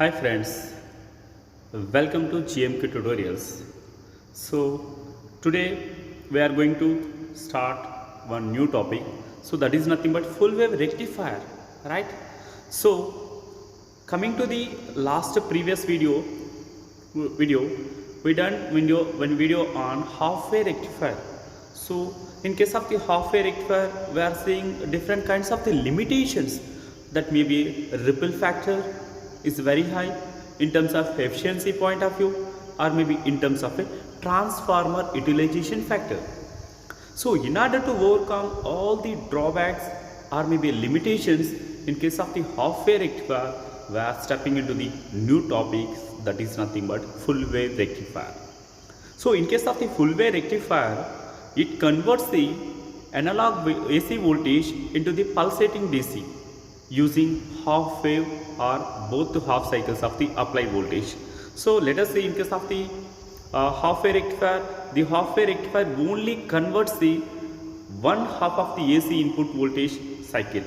Hi friends, welcome to GMK tutorials. So today we are going to start one new topic. So that is nothing but full wave rectifier, right? So coming to the last previous video we done video on half wave rectifier. So in case of the half wave rectifier, we are seeing different kinds of the limitations. That may be ripple factor is very high in terms of efficiency point of view, or maybe in terms of a transformer utilization factor. So in order to overcome all the drawbacks or maybe limitations in case of the half wave rectifier, we are stepping into the new topics, that is nothing but full wave rectifier. So in case of the full wave rectifier, it converts the analog AC voltage into the pulsating DC using half wave or both half cycles of the applied voltage. So let us say in case of the half wave rectifier, the half wave rectifier only converts the one half of the AC input voltage cycle.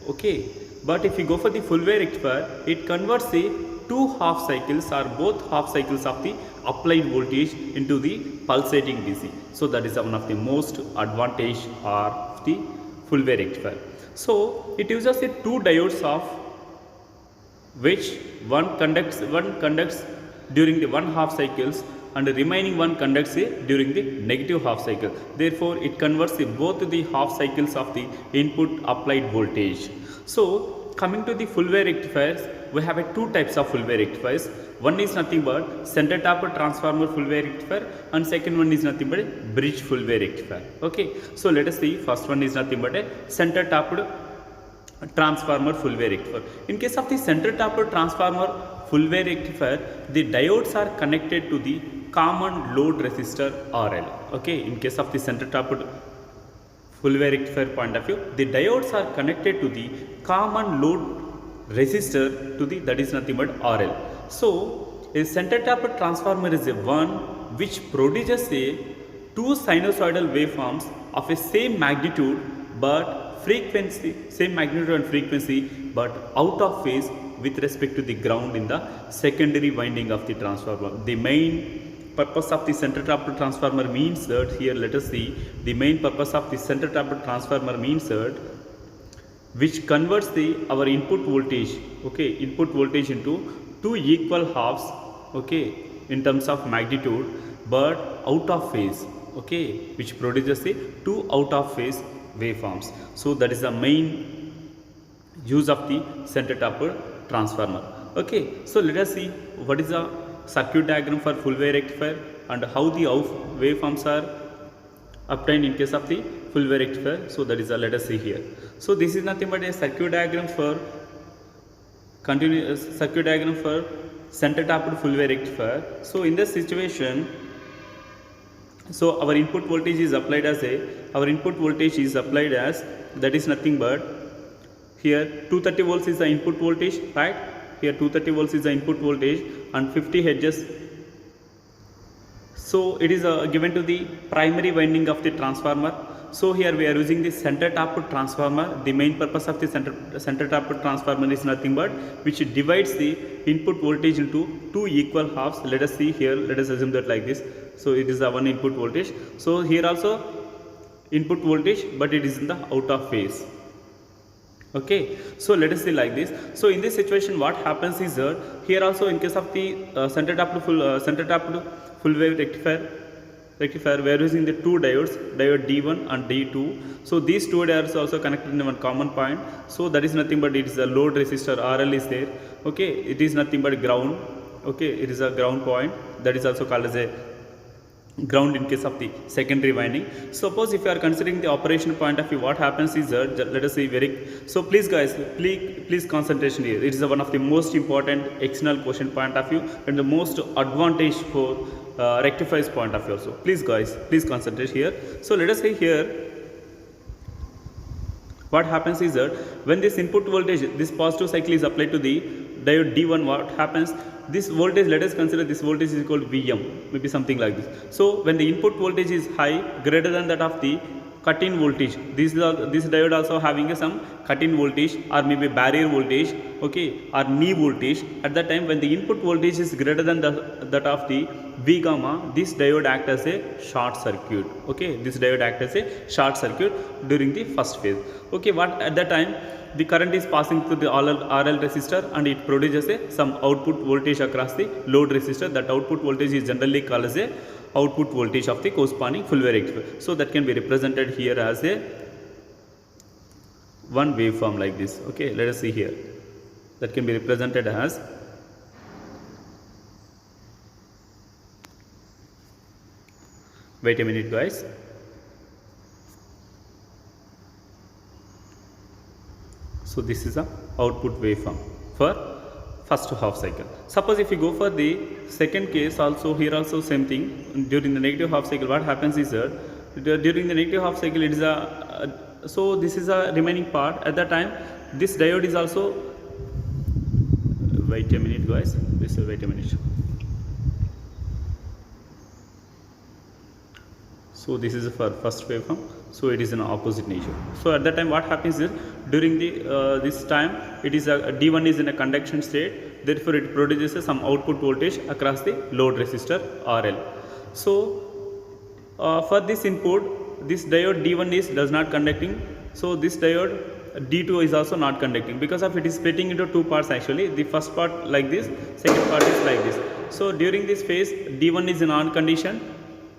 Okay, but if you go for the full wave rectifier, it converts the two half cycles or both half cycles of the applied voltage into the pulsating DC. So that is one of the most advantage of the full wave rectifier. So it uses the two diodes of which one conducts during the one half cycles and the remaining one conducts during the negative half cycle. Therefore it converts both the half cycles of the input applied voltage. So coming to the full wave rectifiers, we have two types of full wave rectifiers. One is nothing but center tapped transformer full wave rectifier, and second one is nothing but a bridge full wave rectifier. Okay, so let us see. First one is nothing but a center tapped transformer full wave rectifier. In case of the center tapped transformer full wave rectifier, the diodes are connected to the common load resistor RL. Okay, in case of the center tapped full wave rectifier point of view, the diodes are connected to the common load resistor to the, that is nothing but RL. So a center tapped transformer is a one which produces a two sinusoidal waveforms of a same magnitude but frequency, same magnitude and frequency, but out of phase with respect to the ground in the secondary winding of the transformer. The main purpose of the center tapped transformer means that, here let us see, the main purpose of the center tapped transformer means that which converts our input voltage, okay, input voltage into two equal halves, okay, in terms of magnitude but out of phase, okay, which produces two out of phase waveforms. So that is the main use of the center tapped transformer. Okay, so let us see what is the circuit diagram for full wave rectifier and how the waveforms are obtained in case of the full wave rectifier. So that is let us see here. So this is nothing but a circuit diagram for circuit diagram for center tapped full wave rectifier. So in this situation, so our input voltage is applied as that is nothing but, here 230 volts is the input voltage, right? Here 230 volts is the input voltage and 50 hertz. So it is given to the primary winding of the transformer. So here we are using the center tapped transformer. The main purpose of the center tapped transformer is nothing but which divides the input voltage into two equal halves. Let us see here, let us assume that like this. So it is the one input voltage. So here also input voltage, but it is in the out of phase. Okay, so let us see like this. So in this situation what happens is that here also in case of the center tapped full wave rectifier we are using the two diodes, diode D1 and D2. So these two diodes are also connected in one common point. So that is nothing but it is a load resistor RL is there. Okay, it is nothing but ground. Okay, it is a ground point, that is also called as a ground in case of the secondary winding. Suppose if you are considering the operation point of view, what happens is that, let us see so please guys, please concentration here. It is one of the most important external question point of view and the most advantage for rectifiers point of view also. Please guys, please concentrate here. So let us say here what happens is that when this input voltage, this positive cycle is applied to the diode D1, what happens, this voltage, let us consider this voltage is equal to Vm, maybe something like this. So when the input voltage is high, greater than that of the cut-in voltage. This diode also having some cut-in voltage or maybe barrier voltage, okay, or knee voltage. At that time when the input voltage is greater than that of the V gamma, this diode act as a short circuit. Okay, this diode act as a short circuit during the first phase. Okay, what at that time the current is passing through the RL resistor and it produces some output voltage across the load resistor. That output voltage is generally called as a output voltage of the corresponding full wave rectifier. So that can be represented here as a one waveform like this. Okay, let us see here. That can be represented as wait a minute guys. So this is a output waveform for first half cycle. Suppose if you go for the second case also, here also same thing. During the negative half cycle what happens is that during the negative half cycle it is so this is a remaining part. At that time this diode is also, wait a minute guys, wait a minute. So this is for first waveform, so it is an opposite nature. So at that time what happens is during the this time it is a D1 is in a conduction state, therefore it produces some output voltage across the load resistor RL. So for this input this diode D1 is does not conducting, so this diode D2 is also not conducting, because of it is splitting into two parts actually. The first part like this, second part is like this. So during this phase D1 is in on condition,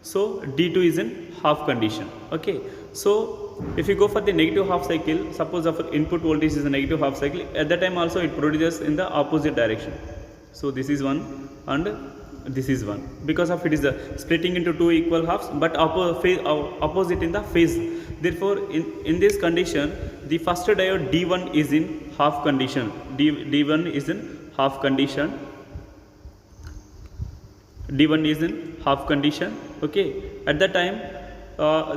so D2 is in half condition. Okay, so if you go for the negative half cycle, suppose our input voltage is a negative half cycle, at that time also it produces in the opposite direction. So this is one and this is one, because of it is splitting into two equal halves but opposite in the phase. Therefore in this condition the first diode D1 is in half condition, D1 is in half condition, D1 is in half condition. Okay, at that time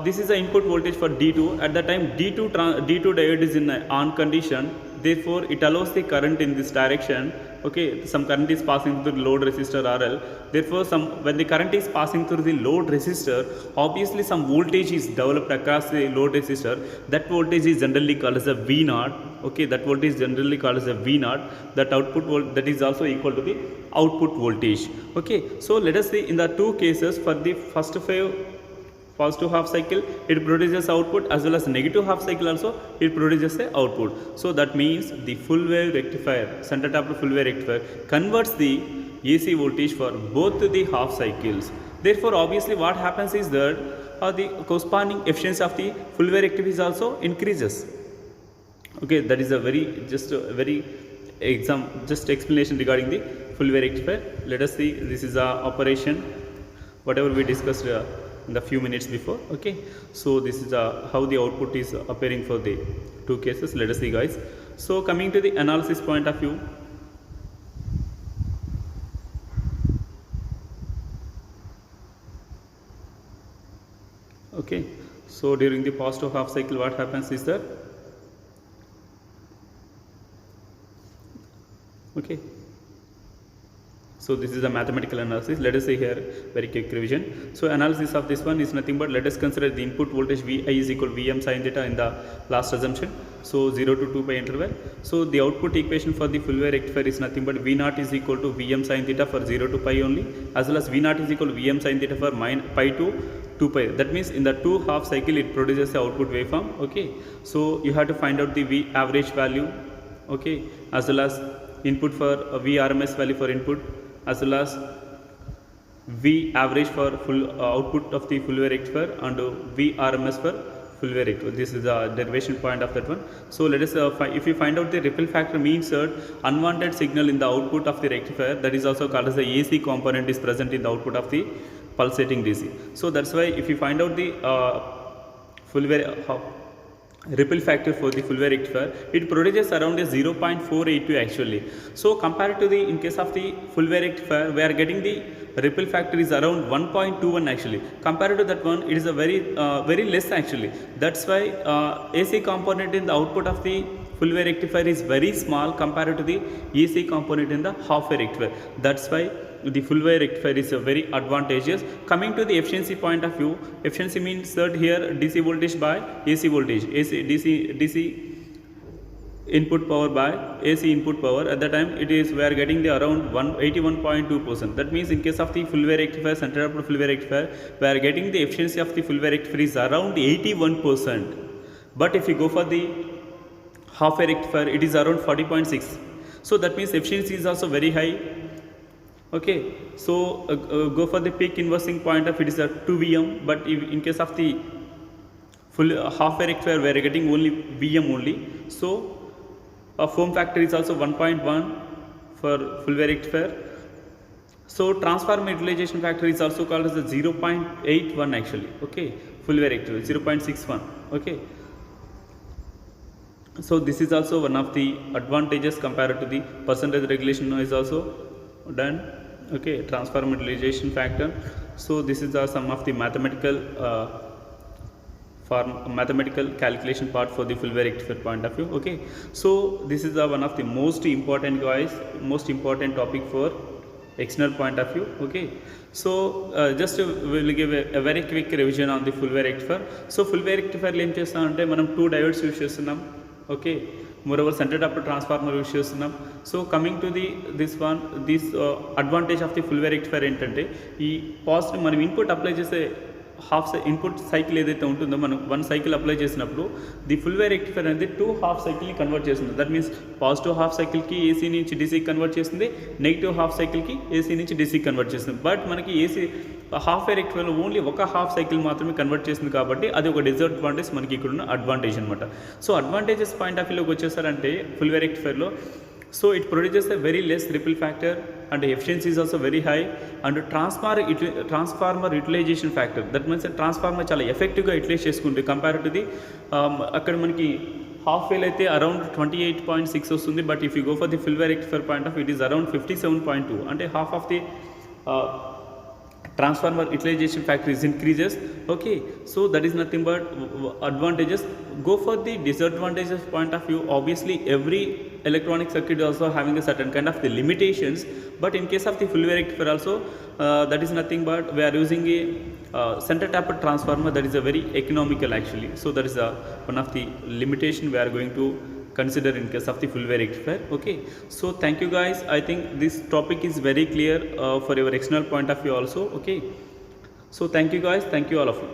this is the input voltage for D2. At that time D2 diode is in on condition, therefore it allows the current in this direction. Okay, some current is passing through the load resistor RL, therefore when the current is passing through the load resistor, obviously some voltage is developed across the load resistor. That voltage is generally called as a V0. Okay, that voltage is generally called as a V0. That output that is also equal to the output voltage. Okay, so let us see in the two cases. For the first positive half cycle it produces output, as well as negative half cycle also it produces a output. So that means the full wave rectifier, center tapped full wave rectifier converts the AC voltage for both the half cycles. Therefore obviously what happens is that the corresponding efficiency of the full wave rectifier is also increases. Okay, that is a very explanation regarding the full wave rectifier. Let us see, this is a operation whatever we discussed in the few minutes before. Okay, so this is how the output is appearing for the two cases. Let us see guys. So coming to the analysis point of view, okay, so during the positive half cycle what happens is that, okay, so this is a mathematical analysis. Let us see here very quick revision. So analysis of this one is nothing but, let us consider the input voltage Vi is equal to Vm sin theta in the last assumption. So 0 to 2 pi interval. So the output equation for the full wave rectifier is nothing but V0 is equal to Vm sin theta for 0 to pi only, as well as V0 is equal to Vm sin theta for pi to 2 pi. That means in the two half cycle it produces the output waveform. Okay, so you have to find out the V average value, okay, as well as input for VRMS value for input, as well as V average for full output of the full wave rectifier and VRMS for full wave rectifier. This is the derivation point of that one. So let us if you find out the ripple factor, means that unwanted signal in the output of the rectifier, that is also called as the AC component is present in the output of the pulsating DC. So that's why if you find out the full wave ripple factor for the full wave rectifier, it produces around a 0.482 actually. So compared to the, in case of the full wave rectifier, we are getting the ripple factor is around 1.21 actually. Compared to that one, it is a very less actually. That's why AC component in the output of the full wave rectifier is very small compared to the AC component in the half wave rectifier. That's why the full wave rectifier is very advantageous. Coming to the efficiency point of view, efficiency means that here DC voltage by AC voltage, DC input power by AC input power. At that time it is we are getting the around 81.2%. That means in case of the full wave rectifier, central output full wave rectifier, we are getting the efficiency of the full wave rectifier is around 81%. But if you go for the half wave rectifier, it is around 40.6. So that means efficiency is also very high. Okay, so go for the peak inversing point of it is at 2 Vm, but if in case of the full half wave rectifier we are getting only Vm only. So form factor is also 1.1 for full wave rectifier. So transformer utilization factor is also called as the 0.81 actually. Okay, full wave rectifier 0.61. Okay, so this is also one of the advantages compared to the percentage regulation is also done. Okay, transformer utilization factor. So this is some of the mathematical calculation part for the full wave rectifier point of view. Okay, so this is one of the most important topic for external point of view. Okay, so just we will give a very quick revision on the full wave rectifier. So full wave rectifier lo em chestamante manam 2 diodes use chestunam. Okay, moreover centered up transformer use chestunam. So coming to this advantage of the full wave rectifier entante ee positive manam input apply chese half input cycle ఏదైతే ఉంటుందో మనం 1 cycle apply చేసినప్పుడు the full way rectifier అనేది 2 half సైకిల్ని convert చేస్తుంది. That means positive half సైకిల్కి AC నుంచి డీసీకి convert చేస్తుంది, negative half సైకిల్కి ఏసీ నుంచి డీసీకి కన్వర్ట్ చేస్తుంది. బట్ మనకి ఏసీ హాఫ్ వే రెక్టిఫైర్లో ఓన్లీ ఒక హాఫ్ సైకిల్ మాత్రమే కన్వర్ట్ చేస్తుంది కాబట్టి అది ఒక డిసడ్వాంటేజ్ మనకి ఇక్కడ ఉన్న అడ్వాంటేజ్ అనమాట. సో అడ్వాంటేజెస్ పాయింట్ ఆఫ్ వ్యూలోకి వచ్చేసారంటే ఫుల్ వే రెక్టిఫైర్లో so it produces a very less ripple factor and efficiency is also very high and transformer utilization factor, that means transformer చాలా ఎఫెక్టివ్గా యూటిలైజ్ చేసుకుంటుంది కంపేర్ టు ది అక్కడ మనకి half వేల్ అయితే around 28.6 వస్తుంది. But if you go for the full way rectifier point of it is around 57.2 అంటే half of the transformer utilization factor is increases. Okay, so that is nothing but advantages. Go for the disadvantages point of view. Obviously every electronic circuit is also having a certain kind of the limitations, but in case of the full wave rectifier also that is nothing but we are using a center tapped transformer that is a very economical actually. So that is one of the limitation we are going to consider in case of the full wave rectifier. Okay, so thank you guys. I think this topic is very clear for your external point of view also. Okay, so thank you guys, thank you all of you.